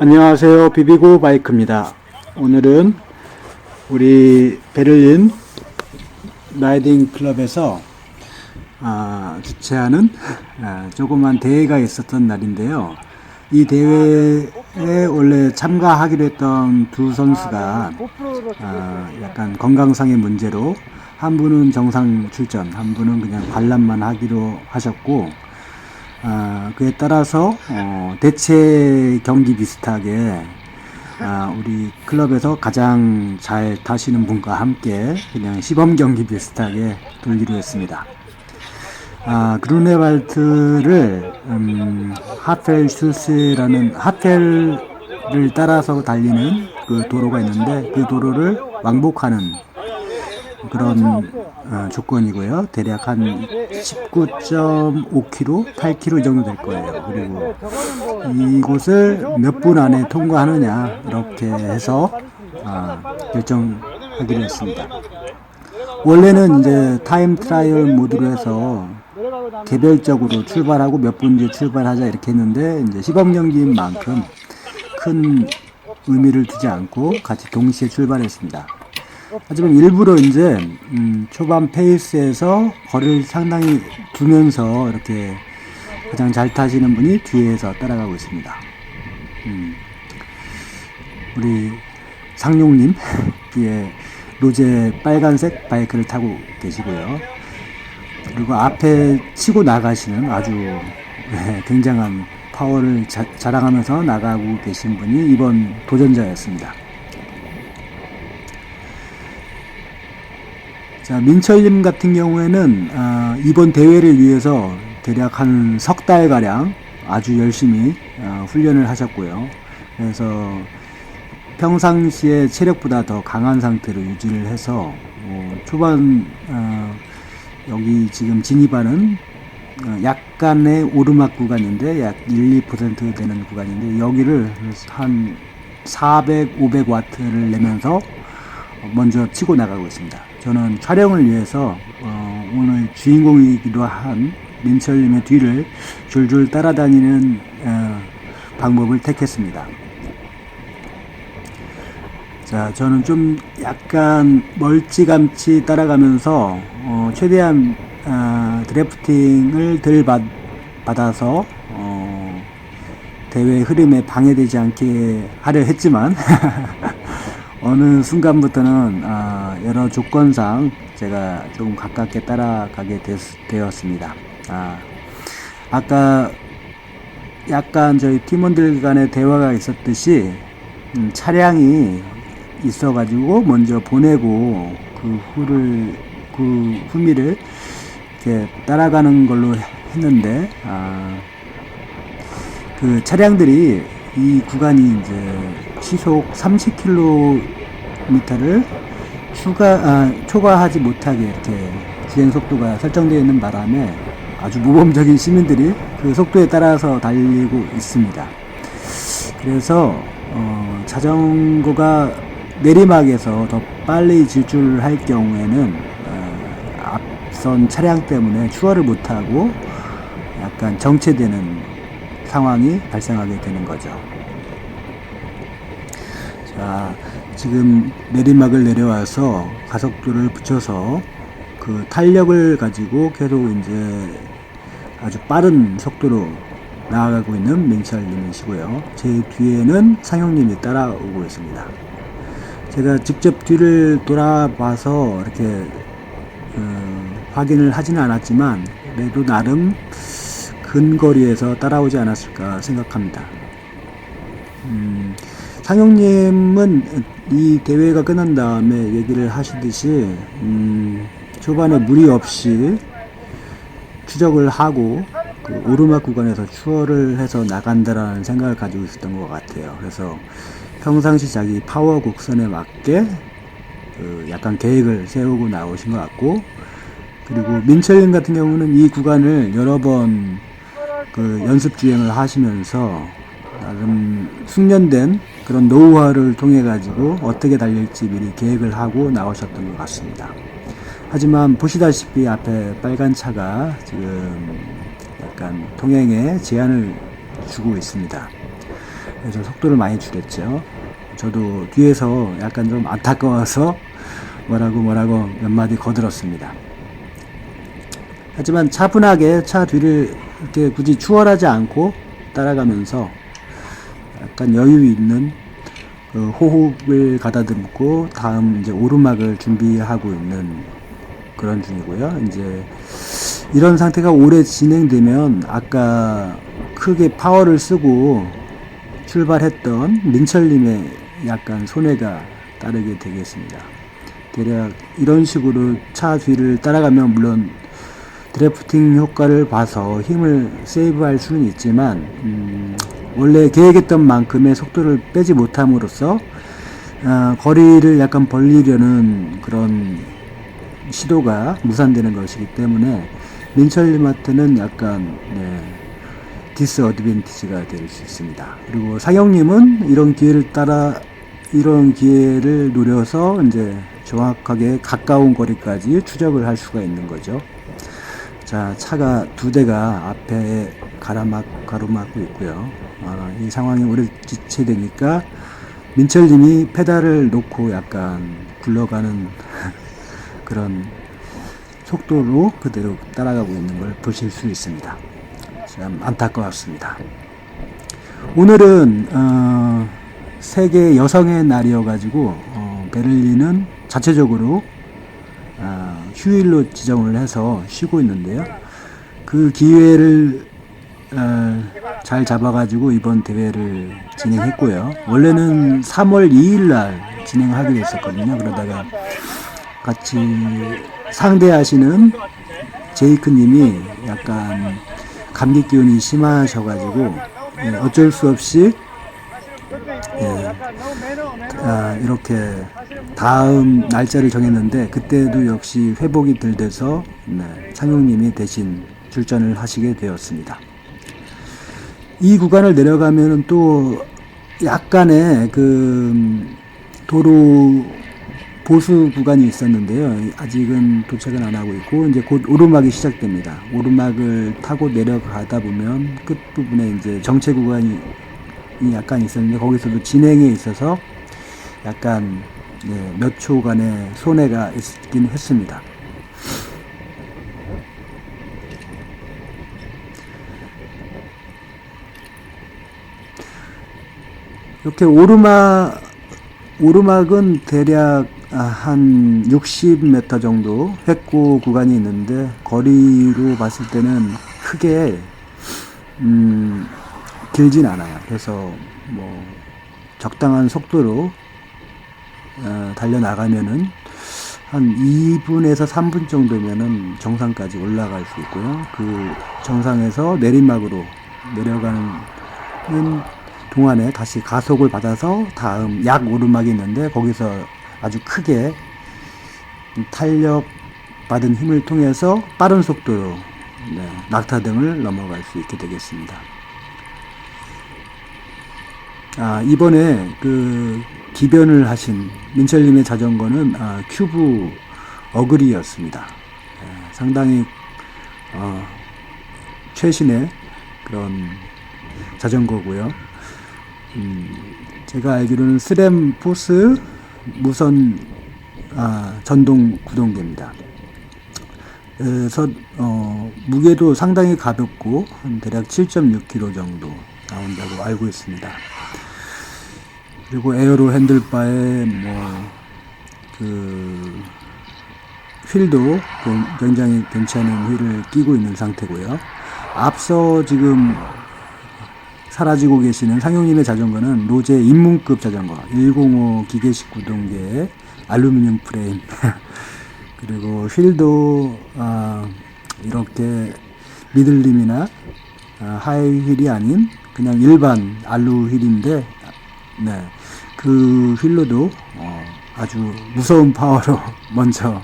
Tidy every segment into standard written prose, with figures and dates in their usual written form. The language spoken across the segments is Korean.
안녕하세요. 비비고 바이크입니다. 오늘은 우리 베를린 라이딩 클럽에서 주최하는 조그만 대회가 있었던 날인데요. 이 대회에 원래 참가하기로 했던 두 선수가 약간 건강상의 문제로 한 분은 정상 출전, 한 분은 그냥 관람만 하기로 하셨고, 그에 따라서 대체 경기 비슷하게 우리 클럽에서 가장 잘 타시는 분과 함께 그냥 시범 경기 비슷하게 돌기로 했습니다. 그루네발트를 하펠슈스라는 하펠을 따라서 달리는 그 도로가 있는데, 그 도로를 왕복하는 그런 조건이고요. 대략 한 19.5km, 8km 정도 될 거예요. 그리고 이곳을 몇 분 안에 통과하느냐, 이렇게 해서 결정하기로 했습니다. 원래는 이제 타임 트라이얼 모드로 해서 개별적으로 출발하고 몇 분 뒤에 출발하자 이렇게 했는데, 이제 시범 경기인 만큼 큰 의미를 두지 않고 같이 동시에 출발했습니다. 하지만 일부러 이제 초반 페이스에서 거리를 상당히 두면서 이렇게 가장 잘 타시는 분이 뒤에서 따라가고 있습니다. 우리 상용님 뒤에 로제 빨간색 바이크를 타고 계시고요. 그리고 앞에 치고 나가시는 아주 굉장한 파워를 자랑하면서 나가고 계신 분이 이번 도전자였습니다. 자, 민철님 같은 경우에는 이번 대회를 위해서 대략 한 석 달가량 아주 열심히 훈련을 하셨고요. 그래서 평상시에 체력보다 더 강한 상태로 유지를 해서 초반 여기 지금 진입하는 약간의 오르막 구간인데 약 1~2% 되는 구간인데, 여기를 한 400, 500와트를 내면서 먼저 치고 나가고 있습니다. 저는 촬영을 위해서 오늘 주인공이기도 한 민철님의 뒤를 줄줄 따라다니는 방법을 택했습니다. 자, 저는 좀 약간 멀찌감치 따라가면서 최대한 드래프팅을 덜 받아서 대회 흐름에 방해되지 않게 하려 했지만 어느 순간부터는 여러 조건상 제가 조금 가깝게 따라가게 되었습니다. 아까 약간 저희 팀원들 간의 대화가 있었듯이 차량이 있어가지고 먼저 보내고 그 후미를 이렇게 따라가는 걸로 했는데, 그 차량들이 이 구간이 이제 시속 30km를 초과하지 못하게 이렇게 주행 속도가 설정되어 있는 바람에 아주 모범적인 시민들이 그 속도에 따라서 달리고 있습니다. 그래서 자전거가 내리막에서 더 빨리 질주할 경우에는 앞선 차량 때문에 추월을 못하고 약간 정체되는 상황이 발생하게 되는 거죠. 자, 지금 내리막을 내려와서 가속도를 붙여서 그 탄력을 가지고 계속 이제 아주 빠른 속도로 나아가고 있는 민철님이시고요. 제 뒤에는 상용님이 따라오고 있습니다. 제가 직접 뒤를 돌아봐서 이렇게 확인을 하지는 않았지만 그래도 나름 근거리에서 따라오지 않았을까 생각합니다. 상용님은 이 대회가 끝난 다음에 얘기를 하시듯이 초반에 무리 없이 추적을 하고 그 오르막 구간에서 추월을 해서 나간다라는 생각을 가지고 있었던 것 같아요. 그래서 평상시 자기 파워 곡선에 맞게 약간 계획을 세우고 나오신 것 같고, 그리고 민철님 같은 경우는 이 구간을 여러 번 연습 주행을 하시면서 나름 숙련된 그런 노하우를 통해 가지고 어떻게 달릴지 미리 계획을 하고 나오셨던 것 같습니다. 하지만 보시다시피 앞에 빨간 차가 지금 약간 통행에 제한을 주고 있습니다. 그래서 속도를 많이 줄였죠. 저도 뒤에서 약간 좀 안타까워서 뭐라고 몇 마디 거들었습니다. 하지만 차분하게 차 뒤를 이렇게 굳이 추월하지 않고 따라가면서 약간 여유 있는 호흡을 가다듬고 다음 이제 오르막을 준비하고 있는 그런 중이고요. 이제 이런 상태가 오래 진행되면 아까 크게 파워를 쓰고 출발했던 민철님의 약간 손해가 따르게 되겠습니다. 대략 이런 식으로 차 뒤를 따라가면 물론 드래프팅 효과를 봐서 힘을 세이브할 수는 있지만 원래 계획했던 만큼의 속도를 빼지 못함으로써 거리를 약간 벌리려는 그런 시도가 무산되는 것이기 때문에 민철님한테는 약간 디스어드밴티지가 될 수 있습니다. 그리고 상영님은 이런 기회를 노려서 이제 정확하게 가까운 거리까지 추적을 할 수가 있는 거죠. 자, 차가 두 대가 앞에 가로막고 있고요. 이 상황이 오래 지체되니까 민철님이 페달을 놓고 약간 굴러가는 그런 속도로 그대로 따라가고 있는 걸 보실 수 있습니다. 참 안타까웠습니다. 오늘은 세계 여성의 날이어가지고 베를린은 자체적으로 휴일로 지정을 해서 쉬고 있는데요. 그 기회를 잘 잡아가지고 이번 대회를 진행했고요. 원래는 3월 2일 날 진행하기로 했었거든요. 그러다가 같이 상대하시는 제이크 님이 약간 감기 기운이 심하셔가지고 어쩔 수 없이 이렇게 다음 날짜를 정했는데 그때도 역시 회복이 덜 돼서 상용님이 대신 출전을 하시게 되었습니다. 이 구간을 내려가면은 또 약간의 그 도로 보수 구간이 있었는데요. 아직은 도착은 안 하고 있고 이제 곧 오르막이 시작됩니다. 오르막을 타고 내려가다 보면 끝부분에 이제 정체 구간이 약간 있었는데 거기서도 진행에 있어서 약간 몇 초간의 손해가 있긴 했습니다. 이렇게 오르막은 대략 한 60m 정도 획고 구간이 있는데 거리로 봤을 때는 크게 길진 않아요. 그래서 뭐 적당한 속도로 달려나가면은 한 2분에서 3분 정도면은 정상까지 올라갈 수 있고요. 그 정상에서 내리막으로 내려가는 동안에 다시 가속을 받아서 다음 약 오르막이 있는데 거기서 아주 크게 탄력 받은 힘을 통해서 빠른 속도로 낙타등을 넘어갈 수 있게 되겠습니다. 이번에 그 기변을 하신 민철님의 자전거는 큐브 어그리였습니다. 상당히 최신의 그런 자전거고요. 제가 알기로는 스램 포스 무선 전동 구동계입니다. 그래서 무게도 상당히 가볍고 한 대략 7.6kg 정도 나온다고 알고 있습니다. 그리고 에어로 핸들바에 휠도 굉장히 괜찮은 휠을 끼고 있는 상태고요. 앞서 지금 사라지고 계시는 상용님의 자전거는 로제 입문급 자전거 105 기계식 구동계의 알루미늄 프레임 그리고 휠도 이렇게 미들림이나 하이 휠이 아닌 그냥 일반 알루 휠인데 그 휠로도 아주 무서운 파워로 먼저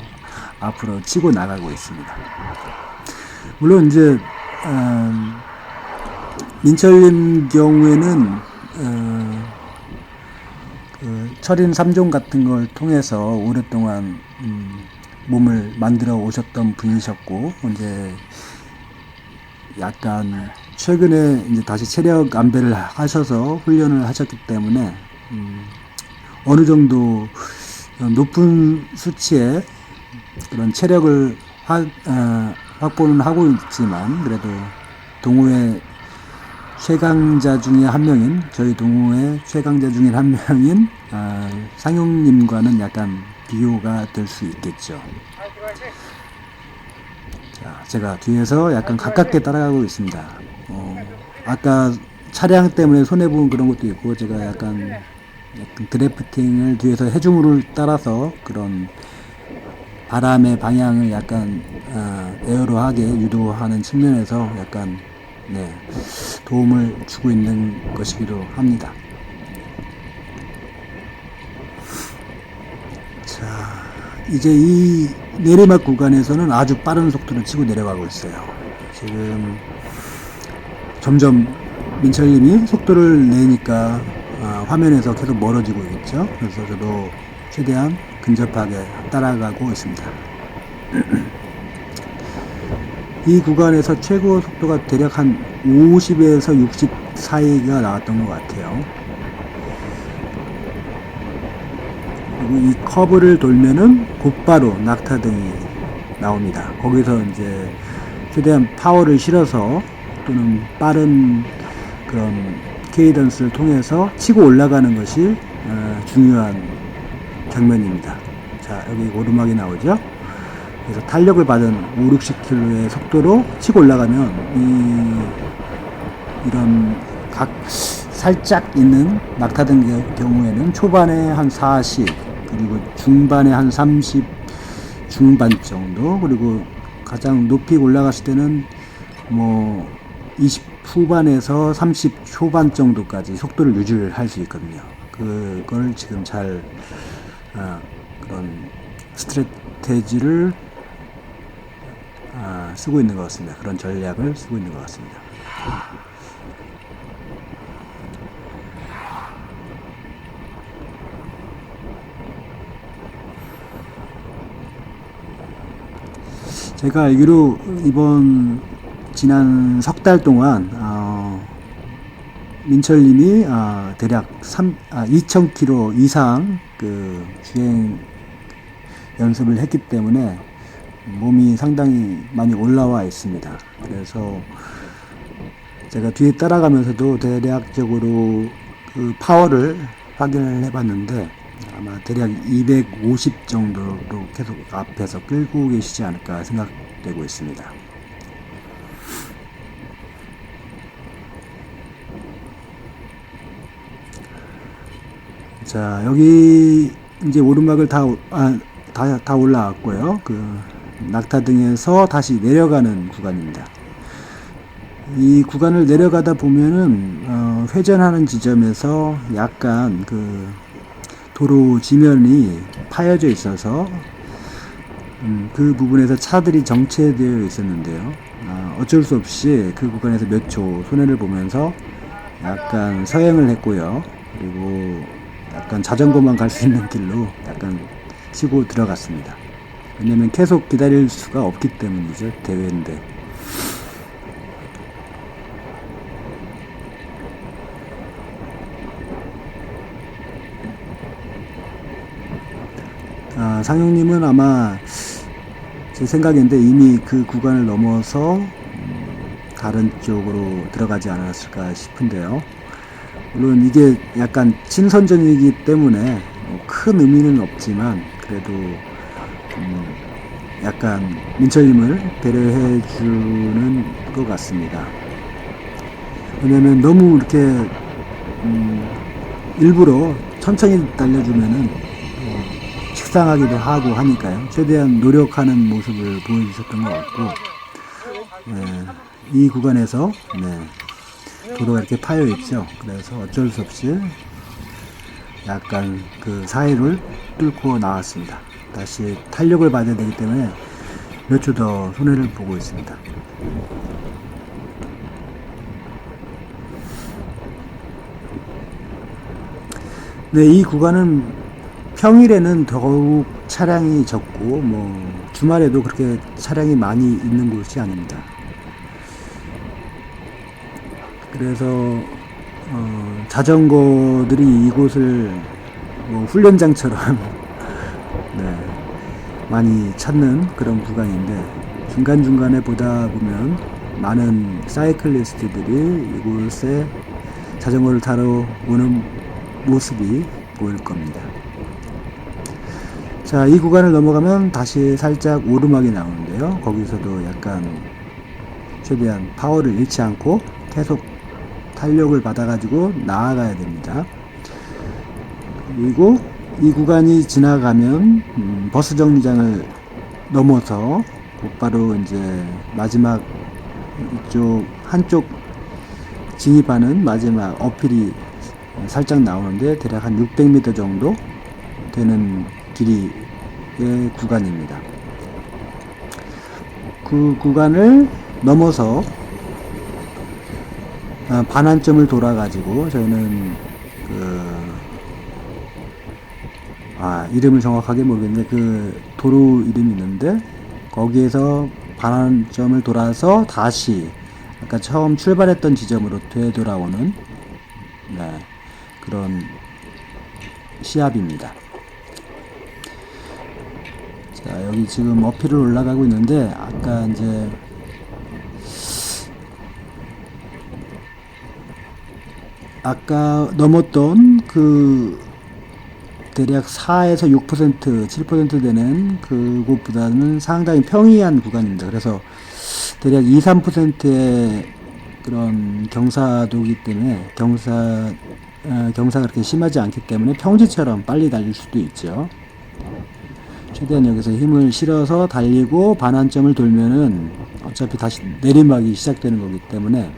앞으로 치고 나가고 있습니다. 물론 이제 민철님 경우에는 그 철인 3종 같은 걸 통해서 오랫동안 몸을 만들어 오셨던 분이셨고 이제 약간 최근에 이제 다시 체력 안배를 하셔서 훈련을 하셨기 때문에 어느 정도 높은 수치의 그런 체력을 확보는 하고 있지만 그래도 동호회 최강자 중에 한 명인 저희 동호회 최강자 중에 한 명인 상용님과는 약간 비교가 될 수 있겠죠. 자, 제가 뒤에서 약간 가깝게 따라가고 있습니다. 아까 차량 때문에 손해본 그런 것도 있고 제가 약간 드래프팅을 뒤에서 해중으로 따라서 그런 바람의 방향을 약간 에어로하게 유도하는 측면에서 약간 도움을 주고 있는 것이기도 합니다. 자, 이제 이 내리막 구간에서는 아주 빠른 속도를 치고 내려가고 있어요. 지금 점점 민철님이 속도를 내니까 화면에서 계속 멀어지고 있죠. 그래서 저도 최대한 근접하게 따라가고 있습니다. 이 구간에서 최고 속도가 대략 한 50에서 60 사이가 나왔던 것 같아요. 그리고 이 커브를 돌면은 곧바로 낙타등이 나옵니다. 거기서 이제 최대한 파워를 실어서 또는 빠른 그런 케이던스를 통해서 치고 올라가는 것이 중요한 장면입니다. 자, 여기 오르막이 나오죠. 그래서 탄력을 받은 5, 60km의 속도로 치고 올라가면 이런 각 살짝 있는 낙타등 경우에는 초반에 한 40, 그리고 중반에 한 30 중반 정도, 그리고 가장 높이 올라갔을 때는 뭐 20 후반에서 30 초반 정도까지 속도를 유지를 할 수 있거든요. 그걸 지금 잘 그런 스트래테지를 쓰고 있는 것 같습니다. 그런 전략을 쓰고 있는 것 같습니다. 제가 알기로 이번 지난 석 달 동안 민철님이 대략 2,000km 이상 그 주행 연습을 했기 때문에 몸이 상당히 많이 올라와 있습니다. 그래서 제가 뒤에 따라가면서도 대략적으로 그 파워를 확인을 해봤는데 아마 대략 250 정도로 계속 앞에서 끌고 계시지 않을까 생각되고 있습니다. 자, 여기 이제 오르막을 다 올라왔고요. 그 낙타등에서 다시 내려가는 구간입니다. 이 구간을 내려가다 보면은 회전하는 지점에서 약간 그 도로 지면이 파여져 있어서 그 부분에서 차들이 정체되어 있었는데요. 어쩔 수 없이 그 구간에서 몇 초 손해를 보면서 약간 서행을 했고요. 그리고 약간 자전거만 갈 수 있는 길로 약간 치고 들어갔습니다. 왜냐면 계속 기다릴 수가 없기 때문이죠. 대회인데. 상용님은 아마 제 생각인데 이미 그 구간을 넘어서 다른 쪽으로 들어가지 않았을까 싶은데요. 물론 이게 약간 친선전이기 때문에 큰 의미는 없지만 그래도 약간 민철님을 배려해 주는 것 같습니다. 왜냐면 너무 이렇게 일부러 천천히 달려주면은 식상하기도 하고 하니까요. 최대한 노력하는 모습을 보여주셨던 것 같고 이 구간에서 도로가 이렇게 파여 있죠. 그래서 어쩔 수 없이 약간 그 사이를 뚫고 나왔습니다. 다시 탄력을 받아야 되기 때문에 몇 초 더 손해를 보고 있습니다. 네, 이 구간은 평일에는 더욱 차량이 적고 뭐 주말에도 그렇게 차량이 많이 있는 곳이 아닙니다. 그래서 자전거들이 이곳을 뭐 훈련장처럼 네, 많이 찾는 그런 구간인데, 중간중간에 보다 보면 많은 사이클리스트들이 이곳에 자전거를 타러 오는 모습이 보일 겁니다. 자, 이 구간을 넘어가면 다시 살짝 오르막이 나오는데요. 거기서도 약간 최대한 파워를 잃지 않고 계속 탄력을 받아가지고 나아가야 됩니다. 그리고 이 구간이 지나가면 버스 정류장을 넘어서 곧바로 이제 마지막 이쪽 한쪽 진입하는 마지막 어필이 살짝 나오는데, 대략 한 600m 정도 되는 길이의 구간입니다. 그 구간을 넘어서 반환점을 돌아가지고 저희는 이름을 정확하게 모르겠는데 그 도로 이름이 있는데, 거기에서 반환점을 돌아서 다시 아까 처음 출발했던 지점으로 되돌아오는 그런 시합입니다. 자, 여기 지금 어필을 올라가고 있는데, 아까 넘었던 그 대략 4에서 6%, 7% 되는 그곳보다는 상당히 평이한 구간입니다. 그래서 대략 2, 3%의 그런 경사도기 때문에 경사가 그렇게 심하지 않기 때문에 평지처럼 빨리 달릴 수도 있죠. 최대한 여기서 힘을 실어서 달리고 반환점을 돌면은 어차피 다시 내리막이 시작되는 거기 때문에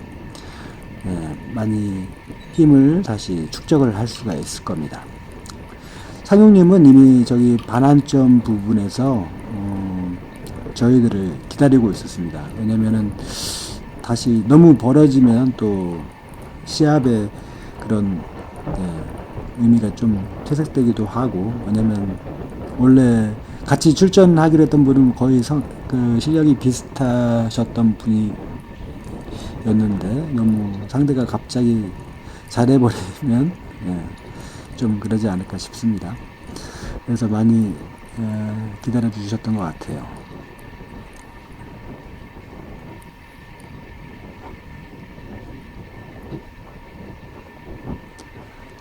많이 힘을 다시 축적을 할 수가 있을 겁니다. 상용님은 이미 저기 반환점 부분에서 저희들을 기다리고 있었습니다. 왜냐면은 다시 너무 벌어지면 또 시합의 그런 의미가 좀 퇴색되기도 하고, 왜냐면 원래 같이 출전하기로 했던 분은 거의 그 실력이 비슷하셨던 분이었는데, 너무 상대가 갑자기 잘해버리면 좀 그러지 않을까 싶습니다. 그래서 많이 기다려 주셨던 것 같아요.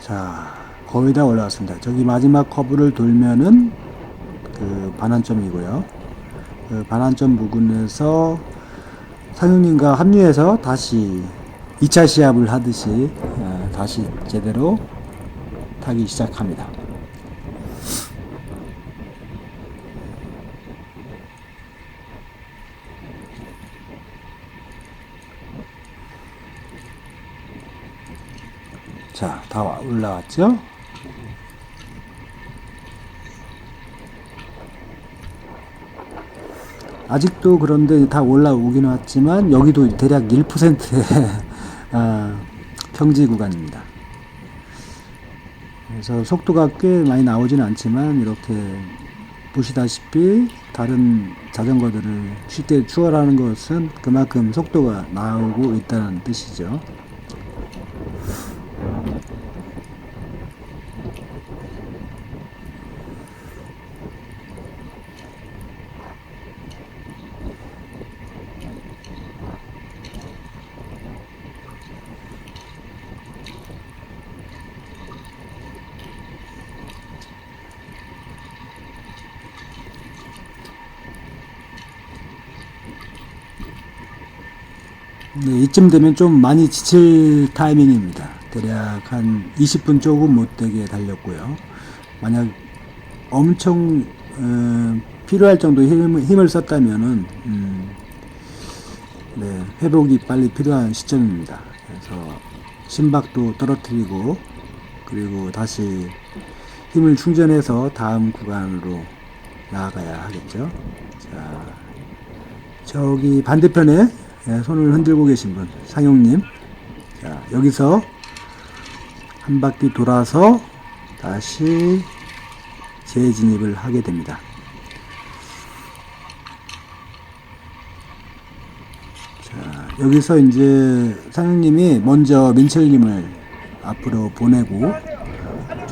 자, 거의 다 올라왔습니다. 저기 마지막 커브를 돌면은 그 반환점이고요. 그 반환점 부근에서 상윤님과 합류해서 다시 2차 시합을 하듯이 다시 제대로 타기 시작합니다. 자, 다 올라왔죠? 아직도 그런데 다 올라오긴 왔지만 여기도 대략 1%의 평지 구간입니다. 그래서 속도가 꽤 많이 나오진 않지만, 이렇게 보시다시피 다른 자전거들을 쉽게 추월하는 것은 그만큼 속도가 나오고 있다는 뜻이죠. 네, 이쯤 되면 좀 많이 지칠 타이밍입니다. 대략 한 20분 조금 못되게 달렸고요. 만약 엄청 필요할 정도 힘을 썼다면은 회복이 빨리 필요한 시점입니다. 그래서 심박도 떨어뜨리고, 그리고 다시 힘을 충전해서 다음 구간으로 나아가야 하겠죠. 자, 저기 반대편에 손을 흔들고 계신 분, 상용님. 자, 여기서 한 바퀴 돌아서 다시 재진입을 하게 됩니다. 자, 여기서 이제 상영님이 먼저 민철님을 앞으로 보내고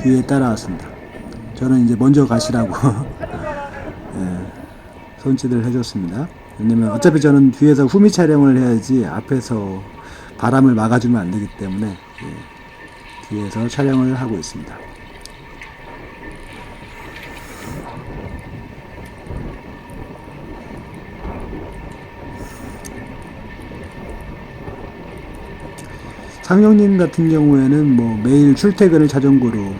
뒤에 따라왔습니다. 저는 이제 먼저 가시라고 예, 손짓을 해줬습니다. 왜냐면 어차피 저는 뒤에서 후미 촬영을 해야지 앞에서 바람을 막아주면 안 되기 때문에 뒤에서 촬영을 하고 있습니다. 상영님 같은 경우에는 뭐 매일 출퇴근을 자전거로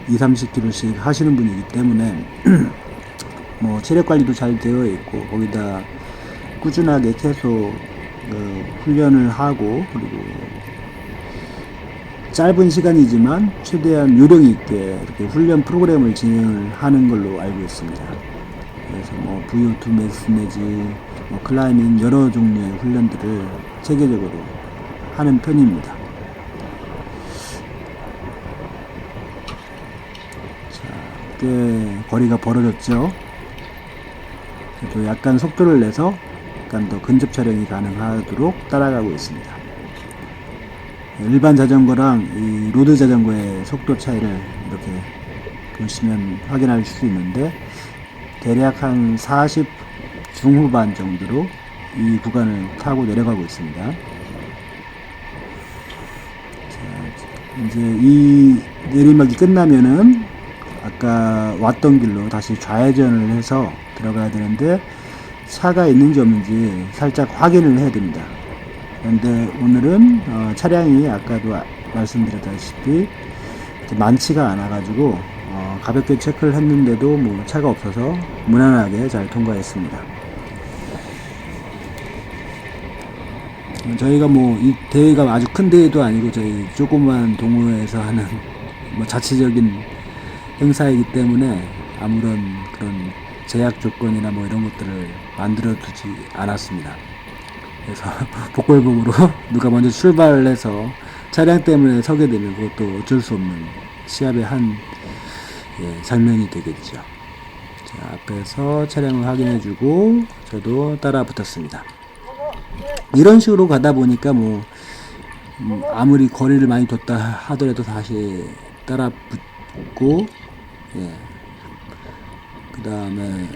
2-30km씩 하시는 분이기 때문에 뭐 체력 관리도 잘 되어 있고 거기다 꾸준하게 계속 훈련을 하고 그리고 짧은 시간이지만 최대한 요령 있게 이렇게 훈련 프로그램을 진행을 하는 걸로 알고 있습니다. 그래서 뭐 VO2 매스 내지 뭐 클라이밍 여러 종류의 훈련들을 체계적으로 하는 편입니다. 자, 꽤 거리가 벌어졌죠. 그래도 약간 속도를 내서 약간 더 근접 촬영이 가능하도록 따라가고 있습니다. 일반 자전거랑 이 로드 자전거의 속도 차이를 이렇게 보시면 확인할 수 있는데 대략 한 40 중후반 정도로 이 구간을 타고 내려가고 있습니다. 자, 이제 이 내리막이 끝나면은 아까 왔던 길로 다시 좌회전을 해서 들어가야 되는데 차가 있는지 없는지 살짝 확인을 해야 됩니다. 그런데 오늘은 차량이 아까도 말씀드렸다시피 많지가 않아 가지고 가볍게 체크를 했는데도 뭐 차가 없어서 무난하게 잘 통과했습니다. 저희가 뭐 이 대회가 아주 큰 대회도 아니고 저희 조그만 동호회에서 하는 뭐 자체적인 행사이기 때문에 아무런 그런 제약 조건이나 뭐 이런 것들을 만들어 두지 않았습니다. 그래서 복골복으로 누가 먼저 출발을 해서 차량 때문에 서게 되면 그것도 어쩔 수 없는 시합의 한 장면이 되겠죠. 자, 앞에서 차량을 확인해주고 저도 따라 붙었습니다. 이런 식으로 가다 보니까 뭐 아무리 거리를 많이 뒀다 하더라도 다시 따라 붙고 그 다음에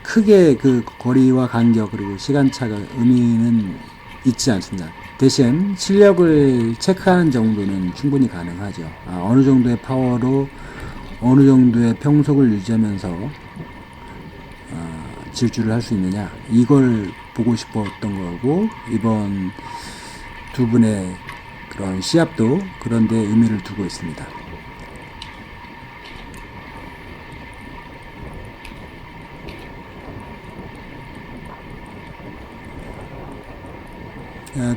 크게 그 거리와 간격 그리고 시간차가 의미는 있지 않습니다. 대신 실력을 체크하는 정도는 충분히 가능하죠. 어느 정도의 파워로 어느 정도의 평속을 유지하면서 질주를 할 수 있느냐 이걸 보고 싶었던 거고 이번 두 분의 그런 시합도 그런 데 의미를 두고 있습니다.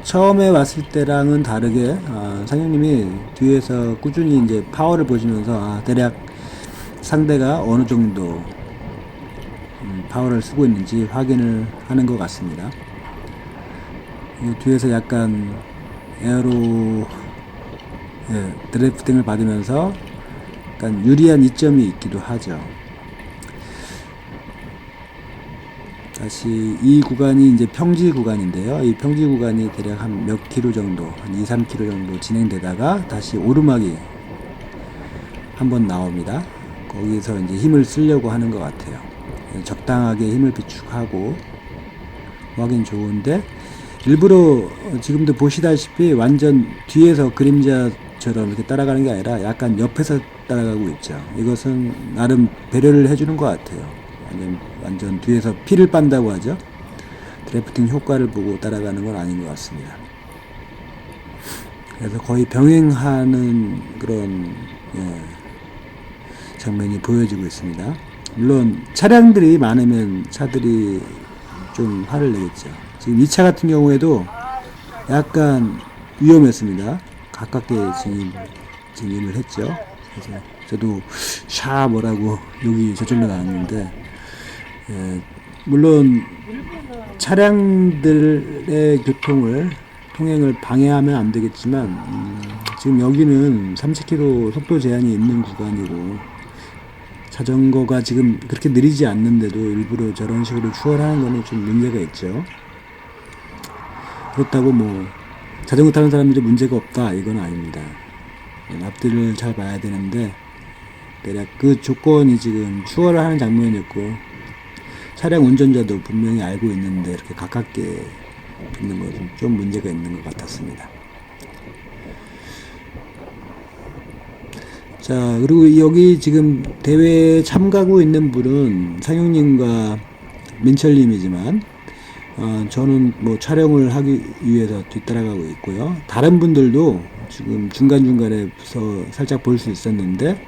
처음에 왔을 때랑은 다르게 상영님이 뒤에서 꾸준히 이제 파워를 보시면서 대략 상대가 어느 정도 파워를 쓰고 있는지 확인을 하는 것 같습니다. 뒤에서 약간 에어로 드래프팅을 받으면서 약간 유리한 이점이 있기도 하죠. 다시 이 구간이 이제 평지 구간인데요. 이 평지 구간이 대략 한 몇 킬로 정도, 한 2-3km 정도 진행되다가 다시 오르막이 한번 나옵니다. 거기서 이제 힘을 쓰려고 하는 것 같아요. 적당하게 힘을 비축하고 하긴 좋은데 일부러 지금도 보시다시피 완전 뒤에서 그림자처럼 이렇게 따라가는 게 아니라 약간 옆에서 따라가고 있죠. 이것은 나름 배려를 해주는 것 같아요. 완전 뒤에서 피를 빤다고 하죠. 드래프팅 효과를 보고 따라가는 건 아닌 것 같습니다. 그래서 거의 병행하는 그런 장면이 보여지고 있습니다. 물론 차량들이 많으면 차들이 좀 화를 내겠죠. 지금 이 차 같은 경우에도 약간 위험했습니다. 가깝게 진입을 했죠. 그래서 저도 샤 뭐라고 욕이 저절로 나왔는데 물론 차량들의 통행을 방해하면 안 되겠지만 지금 여기는 30km 속도 제한이 있는 구간이고 자전거가 지금 그렇게 느리지 않는데도 일부러 저런 식으로 추월하는 거는 좀 문제가 있죠. 그렇다고 뭐 자전거 타는 사람들이 문제가 없다 이건 아닙니다. 앞뒤를 잘 봐야 되는데 대략 그 조건이 지금 추월을 하는 장면이었고 차량 운전자도 분명히 알고 있는데 이렇게 가깝게 붙는 것은 좀 문제가 있는 것 같았습니다. 자, 그리고 여기 지금 대회에 참가하고 있는 분은 상용님과 민철님이지만 저는 뭐 촬영을 하기 위해서 뒤따라가고 있고요. 다른 분들도 지금 중간중간에서 살짝 볼 수 있었는데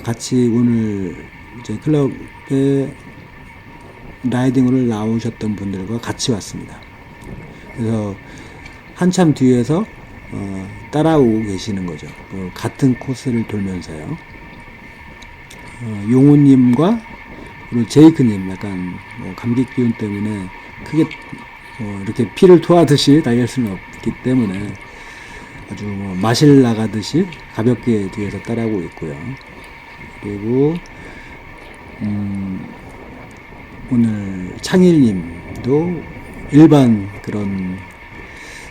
같이 오늘 이제 클럽에 라이딩으로 나오셨던 분들과 같이 왔습니다. 그래서 한참 뒤에서 따라오고 계시는 거죠. 같은 코스를 돌면서요. 용호님과 그리고 제이크님 약간 뭐 감기 기운 때문에 크게 이렇게 피를 토하듯이 달릴 수는 없기 때문에 아주 뭐 마실 나가듯이 가볍게 뒤에서 따라오고 있고요. 그리고 오늘 창일님도 일반 그런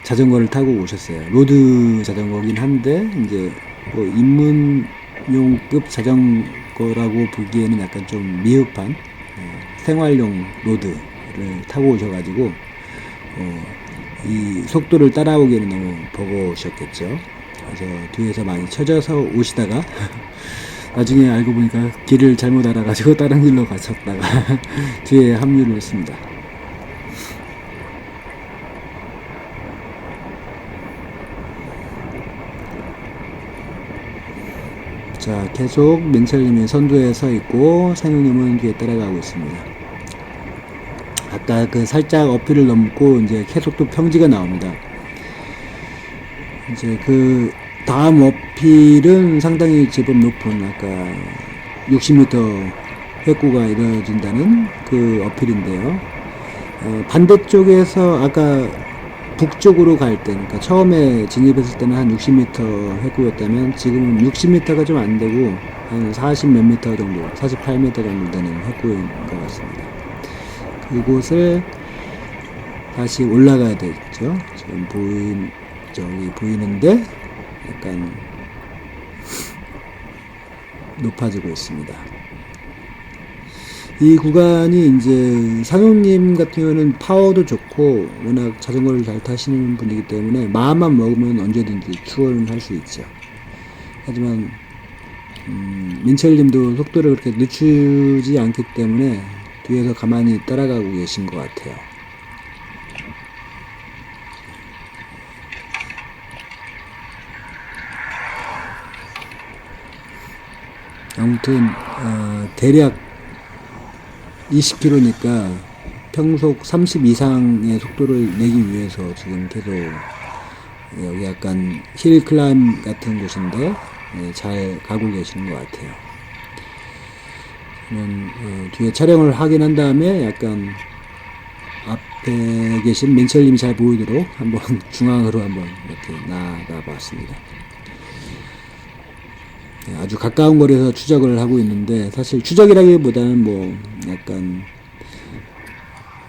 자전거를 타고 오셨어요. 로드 자전거긴 한데 이제 뭐 입문용급 자전거라고 보기에는 약간 좀 미흡한 생활용 로드를 타고 오셔가지고 이 속도를 따라오기에는 너무 버거우셨겠죠. 그래서 뒤에서 많이 쳐져서 오시다가 나중에 알고 보니까 길을 잘못 알아가지고 다른 길로 가셨다가 뒤에 합류를 했습니다. 자, 계속 민철님이 선두에 서 있고 상용님은 뒤에 따라가고 있습니다. 아까 그 살짝 어필을 넘고 이제 계속 또 평지가 나옵니다. 이제 그 다음 어필은 상당히 제법 높은 아까 60m 회고가 이루어진다는 그 어필인데요. 반대쪽에서 아까 북쪽으로 갈 때, 그러니까 처음에 진입했을 때는 한 60m 회고였다면 지금은 60m가 좀 안 되고 한 40 몇 미터 정도, 48m 정도 되는 회고인 것 같습니다. 그곳을 다시 올라가야 되겠죠. 지금 저기 보이는데 약간 높아지고 있습니다. 이 구간이 이제 상용님 같은 경우는 파워도 좋고 워낙 자전거를 잘 타시는 분이기 때문에 마음만 먹으면 언제든지 추월을 할 수 있죠. 하지만 민철님도 속도를 그렇게 늦추지 않기 때문에 뒤에서 가만히 따라가고 계신 것 같아요. 아무튼 대략 20km니까 평속 30 이상의 속도를 내기 위해서 지금 계속 여기 약간 힐 클라임 같은 곳인데 잘 가고 계시는 것 같아요. 저는 뒤에 촬영을 하긴 한 다음에 약간 앞에 계신 민철님이 잘 보이도록 한번 중앙으로 한번 이렇게 나아가 봤습니다. 아주 가까운 거리에서 추적을 하고 있는데 사실 추적이라기보다는 뭐 약간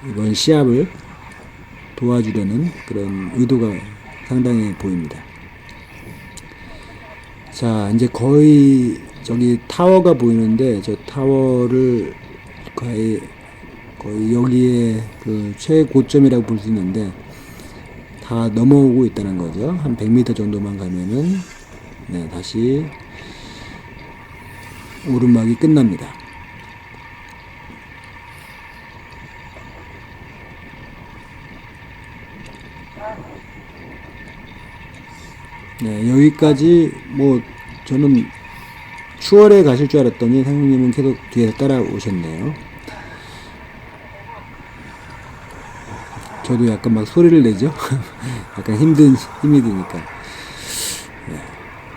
이번 시합을 도와주려는 그런 의도가 상당히 보입니다. 자, 이제 거의 저기 타워가 보이는데 저 타워를 거의 여기에 그 최고점이라고 볼 수 있는데 다 넘어오고 있다는 거죠. 한 100m 정도만 가면은 다시 오르막이 끝납니다. 네, 여기까지 뭐 저는 추월에 가실 줄 알았더니 상용님은 계속 뒤에서 따라오셨네요. 저도 약간 막 소리를 내죠. 약간 힘이 드니까. 네,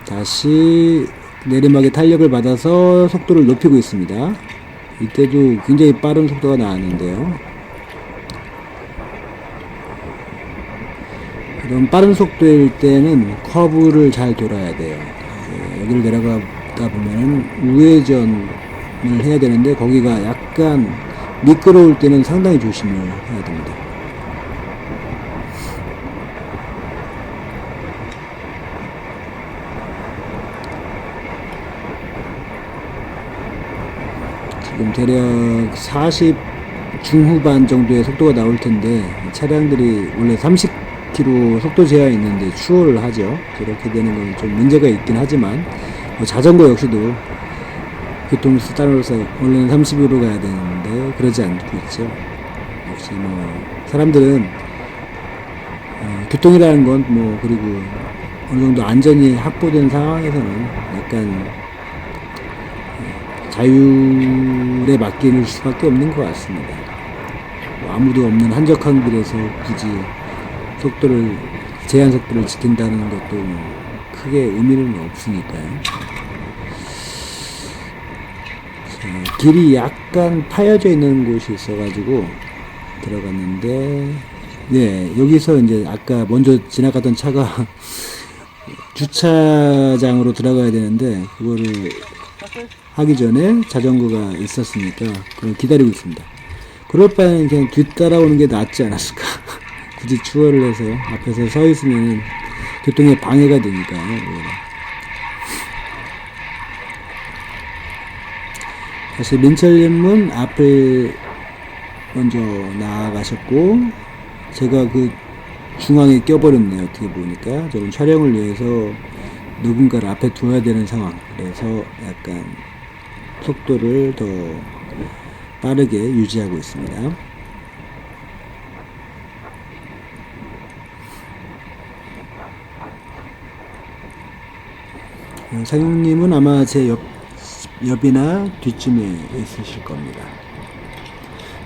다시 내리막의 탄력을 받아서 속도를 높이고 있습니다. 이때도 굉장히 빠른 속도가 나왔는데요. 이런 빠른 속도일 때는 커브를 잘 돌아야 돼요. 여기를 내려가다 보면은 우회전을 해야 되는데 거기가 약간 미끄러울 때는 상당히 조심을 해야 됩니다. 지금 대략 40 중후반 정도의 속도가 나올 텐데 차량들이 원래 30km 속도 제한이 있는데 추월을 하죠. 그렇게 되는 건 좀 문제가 있긴 하지만 자전거 역시도 교통수단으로서 원래는 30으로 가야 되는데 그러지 않고 있죠. 역시 사람들은 교통이라는 건 그리고 어느 정도 안전이 확보된 상황에서는 약간 자율에 맡길 수밖에 없는 것 같습니다. 아무도 없는 한적한 길에서 굳이 제한 속도를 지킨다는 것도 크게 의미는 없으니까요. 자, 길이 약간 파여져 있는 곳이 있어가지고 들어갔는데, 네, 여기서 이제 아까 먼저 지나가던 차가 주차장으로 들어가야 되는데, 그거를 하기 전에 자전거가 있었으니까 그걸 기다리고 있습니다. 그럴 바에는 그냥 뒤따라오는 게 낫지 않았을까. 굳이 추월을 해서 앞에서 서 있으면 교통에 방해가 되니까요. 사실 민철님은 앞을 먼저 나아가셨고 제가 그 중앙에 껴버렸네요. 어떻게 보니까 저는 촬영을 위해서 누군가를 앞에 두어야 되는 상황. 그래서 약간 속도를 더 빠르게 유지하고 있습니다. 상용님은 아마 제 옆이나 뒤쯤에 있으실 겁니다.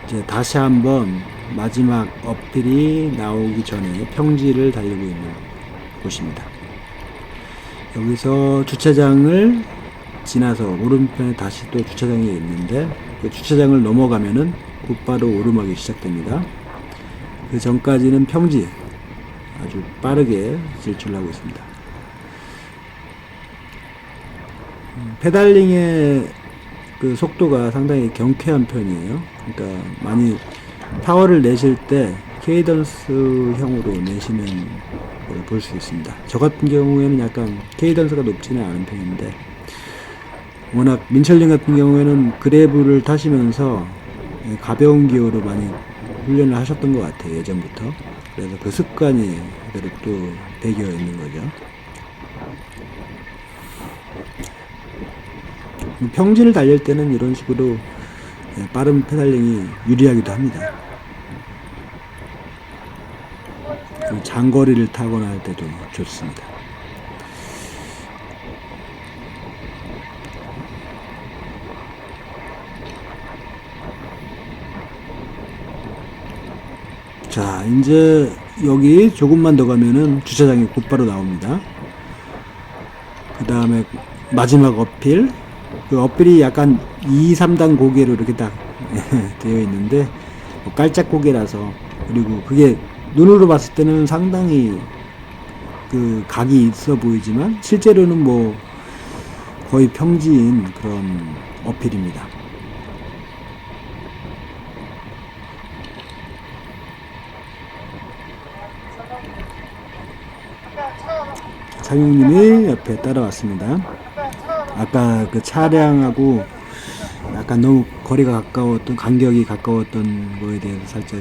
이제 다시 한번 마지막 어필이 나오기 전에 평지를 달리고 있는 곳입니다. 여기서 주차장을 지나서 오른편에 다시 또 주차장이 있는데 그 주차장을 넘어가면은 곧바로 오르막이 시작됩니다. 그 전까지는 평지 아주 빠르게 질주하고 있습니다. 페달링의 그 속도가 상당히 경쾌한 편이에요. 그러니까 많이 파워를 내실 때 케이던스형으로 내시는 걸 볼 수 있습니다. 저 같은 경우에는 약간 케이던스가 높지는 않은 편인데 워낙 민철님 같은 경우에는 그래브를 타시면서 가벼운 기어로 많이 훈련을 하셨던 것 같아요. 예전부터. 그래서 그 습관이 그대로 또 배겨 있는 거죠. 평지를 달릴 때는 이런 식으로 빠른 페달링이 유리하기도 합니다. 장거리를 타거나 할 때도 좋습니다. 자, 이제 여기 조금만 더 가면은 주차장이 곧바로 나옵니다. 그 다음에 마지막 어필. 그 어필이 약간 2, 3단 고개로 이렇게 딱 되어 있는데 깔짝 고개라서 그리고 그게 눈으로 봤을 때는 상당히 그 각이 있어 보이지만 실제로는 거의 평지인 그런 어필입니다. 상용님이 옆에 따라왔습니다. 아까 그 차량하고 약간 너무 거리가 가까웠던, 간격이 가까웠던 거에 대해서 살짝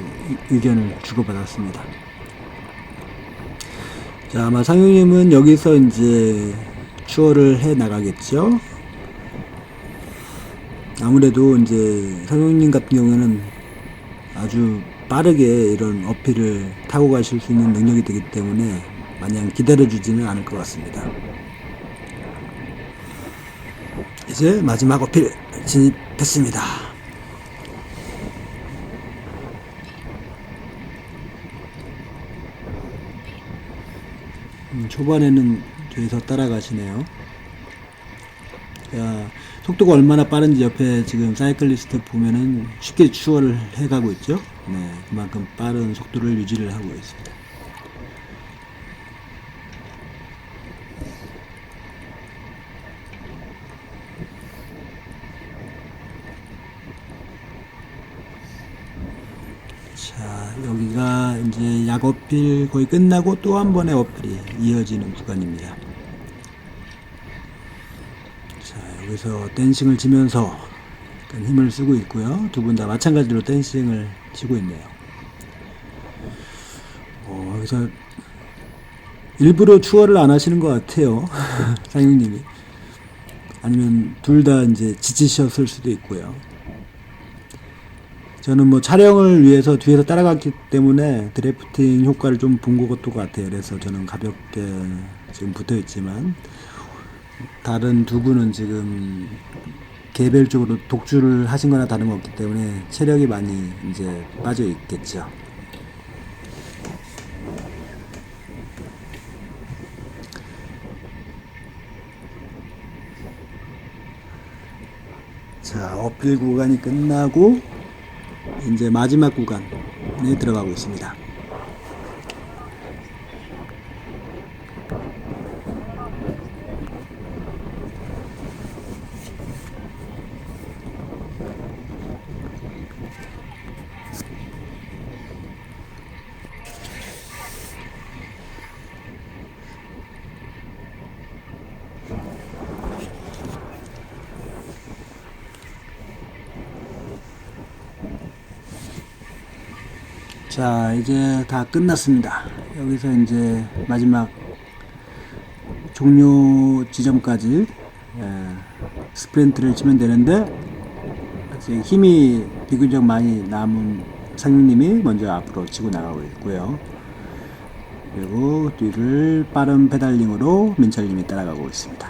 의견을 주고받았습니다. 자, 아마 상용님은 여기서 이제 추월을 해 나가겠죠? 아무래도 이제 상용님 같은 경우에는 아주 빠르게 이런 어필을 타고 가실 수 있는 능력이 되기 때문에 마냥 기다려주지는 않을 것 같습니다. 이제 마지막 어필 진입했습니다. 초반에는 뒤에서 따라가시네요. 자, 속도가 얼마나 빠른지 옆에 지금 사이클리스트 보면은 쉽게 추월을 해가고 있죠. 네, 그만큼 빠른 속도를 유지를 하고 있습니다. 자, 여기가 이제 약 어필 거의 끝나고 또 한 번의 어필이 이어지는 구간입니다. 자, 여기서 댄싱을 치면서 약간 힘을 쓰고 있고요. 두 분 다 마찬가지로 댄싱을 치고 있네요. 그래서 일부러 추월을 안 하시는 것 같아요. 상용님이. 아니면 둘 다 이제 지치셨을 수도 있고요. 저는 뭐 촬영을 위해서 뒤에서 따라갔기 때문에 드래프팅 효과를 좀 본 것도 같아요. 그래서 저는 가볍게 지금 붙어 있지만, 다른 두 분은 지금 개별적으로 독주를 하신 거나 다름없기 때문에 체력이 많이 이제 빠져 있겠죠. 자, 어필 구간이 끝나고 이제 마지막 구간에 들어가고 있습니다. 자, 이제 다 끝났습니다. 여기서 이제 마지막 종료 지점까지 스프린트를 치면 되는데, 아직 힘이 비교적 많이 남은 상윤님이 먼저 앞으로 치고 나가고 있고요. 그리고 뒤를 빠른 페달링으로 민철님이 따라가고 있습니다.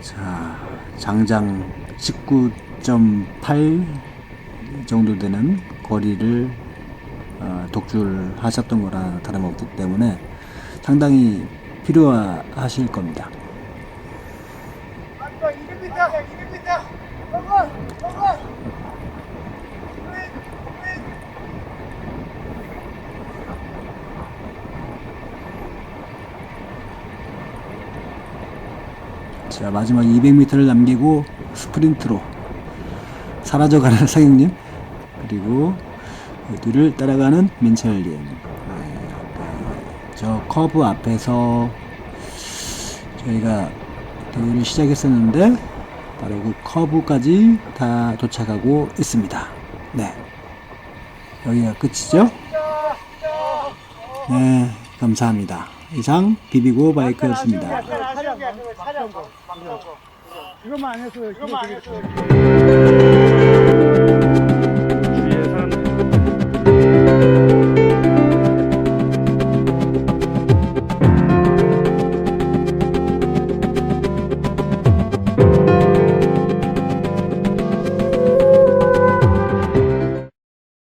자, 장장 19.8 정도 되는 거리를 독주를 하셨던 거라 다름없기 때문에 상당히 필요하실 겁니다. 자, 마지막 200m를 남기고 스프린트로 사라져가는 상영님, 그리고 뒤를 따라가는 민철님. 저 커브 앞에서 저희가 대회를 시작했었는데 바로 그 커브까지 다 도착하고 있습니다. 네, 여기가 끝이죠? 네, 감사합니다. 이상 비비고 바이크였습니다. 이것만 안 했어요.